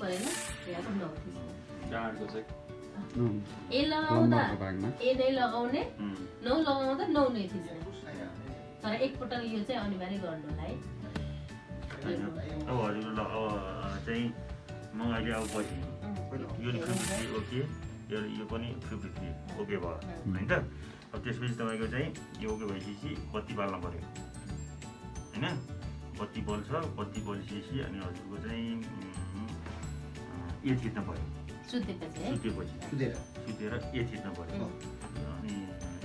परेन यहाँ पनि जाँडको चाहिँ ए लगाउँदा ए नै लगाउने नौ लगाउँदा नौ नै थिच्ने तर एकपटक यो चाहिँ अनिवार्य गर्नु होला है अब हजुर अब चाहिँ म अहिले अब पछि यो 53 ओके यो पनि 53 ओके भयो हैन त अब त्यसपछि तपाईको चाहिँ यो ओके भइसकेपछि बत्ती बाल्न पर्यो हैन बत्ती बल्छ बत्ती बलिसकेपछि अनि हजुरको चाहिँ ए थिच्न पर्यो सुतेर ए थिच्न पर्यो अनि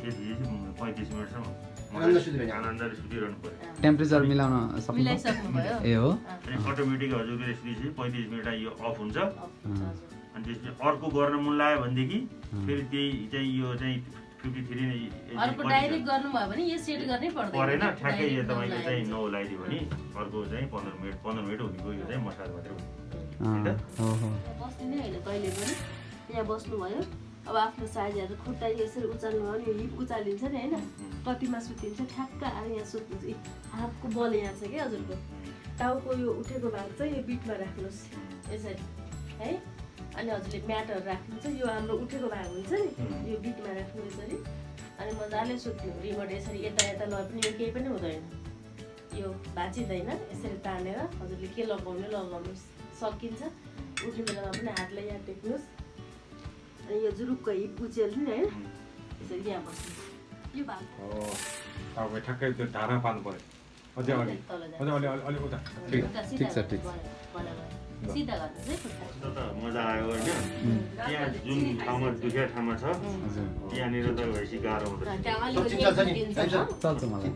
ए थिचेपछि 35 मिनेटसम्म आनन्दले सुतिरहनु पर्यो टेम्परेचर मिलाउन मिलाइसक्नुभयो ए हो अनि अटोमेटिक हजुरको यसपछि 35 मिनेटमा यो अफ हुन्छ अनि त्यसपछि अर्को गर्न मन लाग्यो भनेदेखि फेरि त्यही चाहिँ यो चाहिँ 53 अर्को डाइरेक्ट गर्नुभयो भने यो सेट गर्नै परेन ठ्याक्कै यो तपाईको चाहिँ 9 लगाइदियो भने अर्को चाहिँ 15 मिनेट हुनेको यो चाहिँ मसाज मात्रै हुन्छ बस्दिनै हैन कहिले पनि यहाँ बस्नुभयो अब आफ्नो साइजहरू खुट्टा यसरी उचाल्नु भयो नि हिप उचालिन्छ नि हैन कतिमा सुतिन्छ ठ्याक्क आएर यहाँ सुत्नु हातको बल यहाँ छ कि हजुरको टाउको यो उठेको भाग चाहिँ यो बिटमा राख्नुहोस् यसरी है अनि हजुरले म्याटहरू राख्नुहुन्छ यो हाम्रो उठेको भाग हुन्छ नि यो बिटमा राख्नु यसरी अनि मजाले सुत्नु रिमोट यसरी यता यता लगे पनि यो केही पनि हुँदैन यो भाँचिँदैन यसरी तानेर हजुरले के लगाउनु सकिन्छ उठ्ने बेलामा पनि हातलाई यहाँ टेक्नुहोस् अनि यो जुरुक्क हिप उचाल्नु नि हैन यसरी यहाँ बस्नु यो भाग अब ठ्याक्कै त्यो ढाडा पार्नु पर्यो अझै अलि उता ठिक छ ठिक सिधा गर्नु चाहिँ खुट्टा त मजा आयो हैन त्यहाँ जुन ठाउँमा दुखेको ठाउँमा छ त्यहाँनिर त भएपछि गाह्रो हुन्छ चल्छ मलाई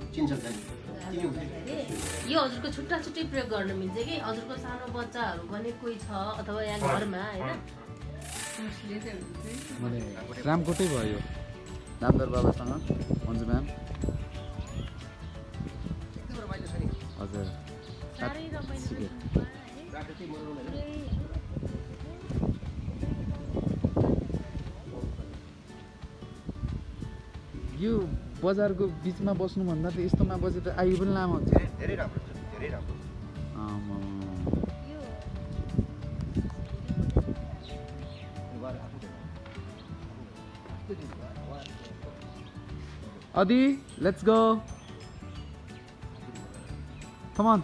यो हजुरको छुट्टा छुट्टै प्रयोग गर्न मिल्छ कि हजुरको सानो बच्चाहरू पनि कोही छ अथवा यहाँ घरमा हैन रामकोटै भयो दामदर बाबासँग मन्जु म्याम हजुर यो बजारको बिचमा बस्नुभन्दा त यस्तोमा बसे त आयु पनि लामो हुन्छ धेरै राम्रो छ धेरै राम्रो Adi, let's go. Come on.